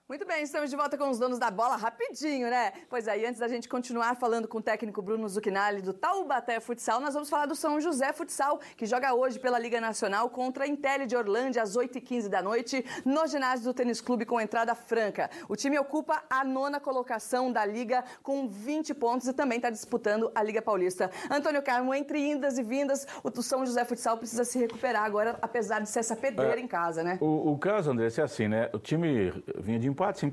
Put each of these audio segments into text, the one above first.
Muito bem, estamos de volta com os donos da bola rapidinho, né? Pois aí, antes da gente continuar falando com o técnico Bruno Zucchinali do Taubaté Futsal, nós vamos falar do São José Futsal, que joga hoje pela Liga Nacional contra a Intelli de Orlândia às 8h15 da noite, no ginásio do Tênis Clube com entrada franca. O time ocupa a 9ª colocação da Liga com 20 pontos e também está disputando a Liga Paulista. Antônio Carmo, entre indas e vindas, o São José Futsal precisa se recuperar agora, apesar de ser essa pedreira em casa, né? O caso, André, é assim, né? O time vinha de empate,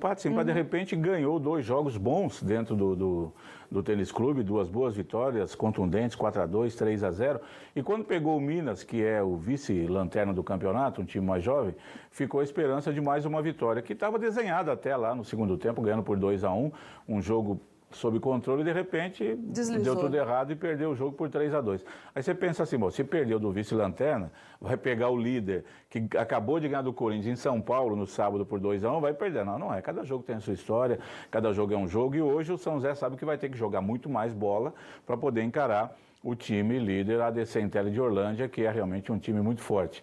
de repente ganhou 2 jogos bons dentro do Tênis Clube, 2 boas vitórias contundentes, 4-2, 3-0. E quando pegou o Minas, que é o vice-lanterna do campeonato, um time mais jovem, ficou a esperança de mais uma vitória, que estava desenhada até lá no segundo tempo, ganhando por 2-1, um jogo sob controle, e de repente deu tudo errado e perdeu o jogo por 3-2. Aí você pensa assim, bom, se perdeu do vice-lanterna, vai pegar o líder que acabou de ganhar do Corinthians em São Paulo no sábado por 2-1, vai perder. Não, não é. Cada jogo tem a sua história, cada jogo é um jogo, e hoje o São José sabe que vai ter que jogar muito mais bola para poder encarar o time líder, a ADC Intelli de Orlândia, que é realmente um time muito forte.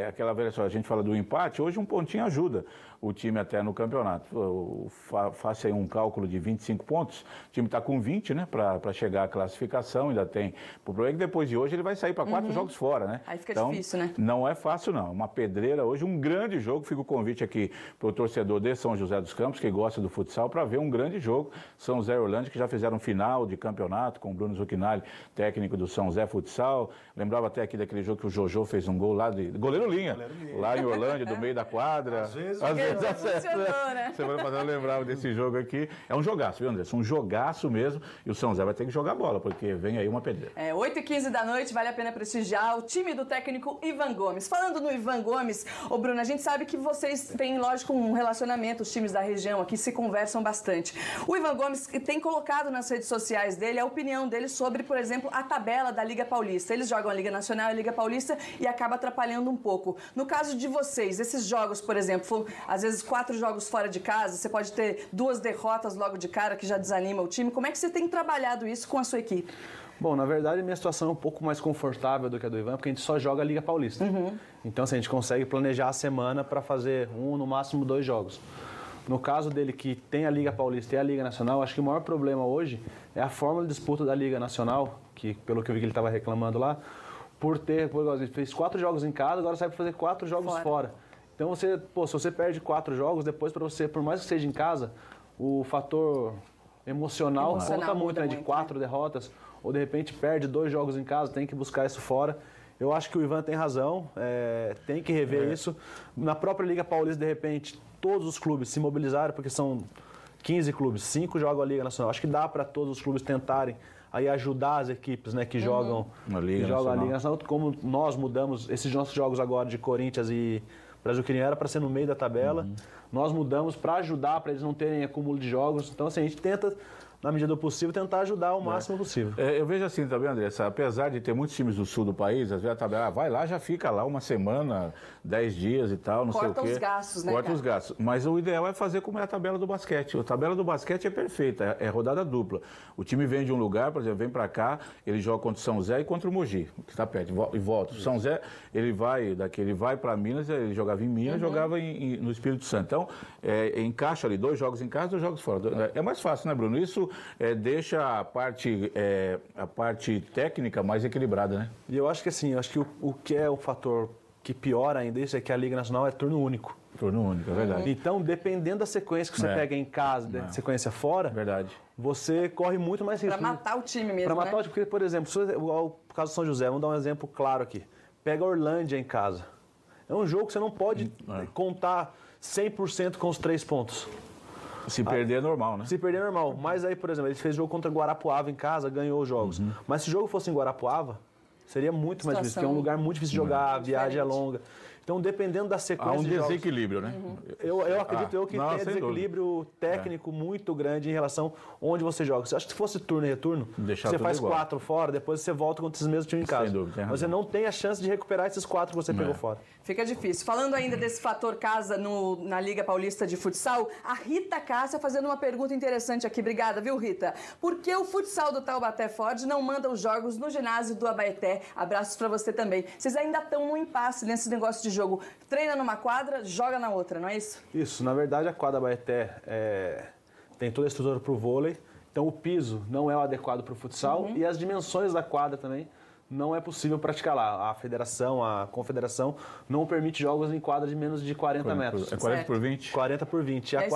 Aquela velha história, a gente fala do empate, hoje um pontinho ajuda o time até no campeonato. Faça aí um cálculo de 25 pontos, o time está com 20, né, para chegar à classificação, ainda tem. O problema é que depois de hoje ele vai sair para 4 jogos fora, né? Aí fica difícil, né? Não é fácil, não. Uma pedreira hoje, um grande jogo. Fica o convite aqui para o torcedor de São José dos Campos, que gosta do futsal, para ver um grande jogo. São José e Orlândia, que já fizeram final de campeonato com o Bruno Zucchinali, técnico do São José Futsal. Lembrava até aqui daquele jogo que o Jojo fez um gol lá de goleiro linha, lá em Orlândia, do meio da quadra. Às vezes funcionou, né? Semana passada eu lembrava desse jogo aqui. É um jogaço, viu, André? Um jogaço mesmo. E o São José vai ter que jogar bola, porque vem aí uma pedreira. 8h15 da noite, vale a pena prestigiar o time do técnico Ivan Gomes. Falando no Ivan Gomes, ô Bruno, a gente sabe que vocês têm, lógico, um relacionamento, os times da região aqui se conversam bastante. O Ivan Gomes tem colocado nas redes sociais dele a opinião dele sobre, por exemplo, a tabela da Liga Paulista. Eles jogam a Liga Nacional e a Liga Paulista e acaba atrapalhando um pouco. No caso de vocês, esses jogos, por exemplo, às vezes 4 jogos fora de casa, você pode ter 2 derrotas logo de cara que já desanima o time. Como é que você tem trabalhado isso com a sua equipe? Bom, na verdade, a minha situação é um pouco mais confortável do que a do Ivan, porque a gente só joga a Liga Paulista. Então, assim, a gente consegue planejar a semana para fazer no máximo 2 jogos. No caso dele, que tem a Liga Paulista e a Liga Nacional, acho que o maior problema hoje é a forma de disputa da Liga Nacional, que pelo que eu vi que ele estava reclamando lá, por ele fez 4 jogos em casa, agora sai para fazer 4 jogos fora. Então, se você perde 4 jogos, depois para você, por mais que seja em casa, o fator emocional conta muito, né? De 4 derrotas, ou de repente perde 2 jogos em casa, tem que buscar isso fora. Eu acho que o Ivan tem razão, tem que rever isso. Na própria Liga Paulista, de repente, todos os clubes se mobilizaram, porque são 15 clubes, 5 jogam a Liga Nacional. Acho que dá para todos os clubes tentarem aí ajudar as equipes, né, que jogam a Liga Nacional. Como nós mudamos esses nossos jogos agora de Corinthians e Brasil, que era para ser no meio da tabela, nós mudamos para ajudar, para eles não terem acúmulo de jogos. Então, assim, a gente tenta, na medida do possível, tentar ajudar o máximo possível. Eu vejo assim também, André, apesar de ter muitos times do sul do país, às vezes a tabela vai lá, já fica lá uma semana, 10 dias e tal, não sei o quê. Corta os gastos, né, Corta os gastos. Mas o ideal é fazer como é a tabela do basquete. A tabela do basquete é perfeita, é rodada dupla. O time vem de um lugar, por exemplo, vem para cá, ele joga contra o São José e contra o Mogi, que está perto, e volta. O São José, ele vai para Minas, ele jogava em Minas, jogava no Espírito Santo. Então, encaixa ali 2 jogos em casa, 2 jogos fora. É mais fácil, né, Bruno? Isso deixa a parte técnica mais equilibrada, né? E eu acho que assim, o que é o fator que piora ainda isso é que a Liga Nacional é turno único. Turno único, é verdade. Então, dependendo da sequência que você pega em casa, da sequência fora, você corre muito mais risco. Para matar o time mesmo, Para matar o time, porque, por exemplo, o caso do São José, vamos dar um exemplo claro aqui. Pega a Orlândia em casa. É um jogo que você não pode contar 100% com os 3 pontos. Se perder é normal, né? Se perder é normal. Mas aí, por exemplo, ele fez jogo contra Guarapuava em casa, ganhou os jogos. Mas se o jogo fosse em Guarapuava, seria muito mais difícil, porque é um lugar muito difícil de jogar, a viagem é longa. Então, dependendo da sequência há um de jogos, desequilíbrio, né? Eu acredito que tem desequilíbrio técnico muito grande em relação onde você joga. Você acha que se fosse turno e retorno, você faz igual. 4 fora, depois você volta contra esses mesmos times em casa. Sem dúvida, você não tem a chance de recuperar esses 4 que você pegou fora. Fica difícil. Falando ainda desse fator casa na Liga Paulista de Futsal, a Rita Cássia fazendo uma pergunta interessante aqui. Obrigada, viu, Rita? Por que o futsal do Taubaté Ford não manda os jogos no ginásio do Abaeté? Abraços pra você também. Vocês ainda estão no impasse nesse negócio de jogo. Treina numa quadra, joga na outra, não é isso? Isso, na verdade a quadra Abaeté tem toda a estrutura para o vôlei, então o piso não é o adequado para o futsal e as dimensões da quadra também não é possível praticar lá. A federação, a confederação não permite jogos em quadra de menos de 40 metros. É 40 por 20? 40 por 20. E a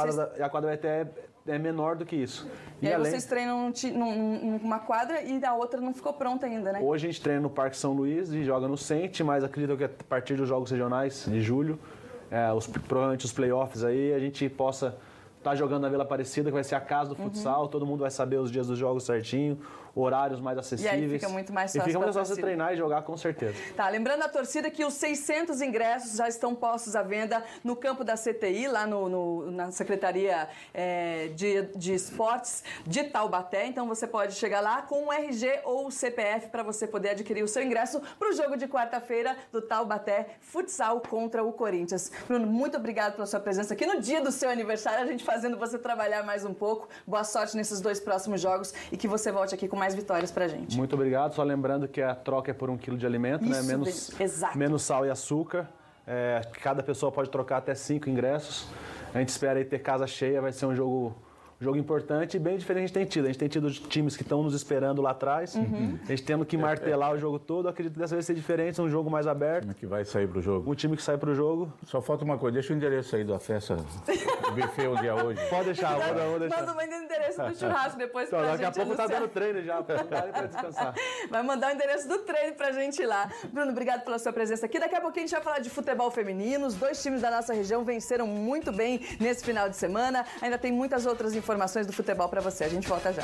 quadra Abaeté é menor do que isso. E aí vocês treinam numa quadra e a outra não ficou pronta ainda, né? Hoje a gente treina no Parque São Luís e joga no Sente, mas acredito que a partir dos jogos regionais de julho, provavelmente os playoffs aí, a gente possa estar jogando na Vila Aparecida, que vai ser a casa do futsal, todo mundo vai saber os dias dos jogos certinho, horários mais acessíveis. E aí fica muito mais fácil. E fica muito fácil treinar e jogar, com certeza. Tá, lembrando a torcida que os 600 ingressos já estão postos à venda no campo da CTI, lá na Secretaria de Esportes de Taubaté. Então você pode chegar lá com o RG ou o CPF para você poder adquirir o seu ingresso para o jogo de quarta-feira do Taubaté Futsal contra o Corinthians. Bruno, muito obrigado pela sua presença aqui no dia do seu aniversário, a gente fazendo você trabalhar mais um pouco. Boa sorte nesses 2 próximos jogos e que você volte aqui com mais vitórias pra gente. Muito obrigado, só lembrando que a troca é por 1 quilo de alimento, isso, né? Menos sal e açúcar. Cada pessoa pode trocar até 5 ingressos. A gente espera aí ter casa cheia, vai ser um jogo importante e bem diferente a gente tem tido. A gente tem tido times que estão nos esperando lá atrás, a gente tendo que martelar o jogo todo. Acredito que dessa vez vai ser diferente, um jogo mais aberto. Um time que vai sair pro jogo. Um time que sai pro jogo. Só falta uma coisa, deixa o endereço aí da festa do buffet o dia hoje. Pode deixar, vou deixar. Manda o endereço do churrasco depois pra então, gente. Daqui a pouco tá dando treino já, pra descansar. Vai mandar o endereço do treino pra gente ir lá. Bruno, obrigado pela sua presença aqui. Daqui a pouquinho a gente vai falar de futebol feminino. Os 2 times da nossa região venceram muito bem nesse final de semana. Ainda tem muitas outras informações do futebol para você. A gente volta já.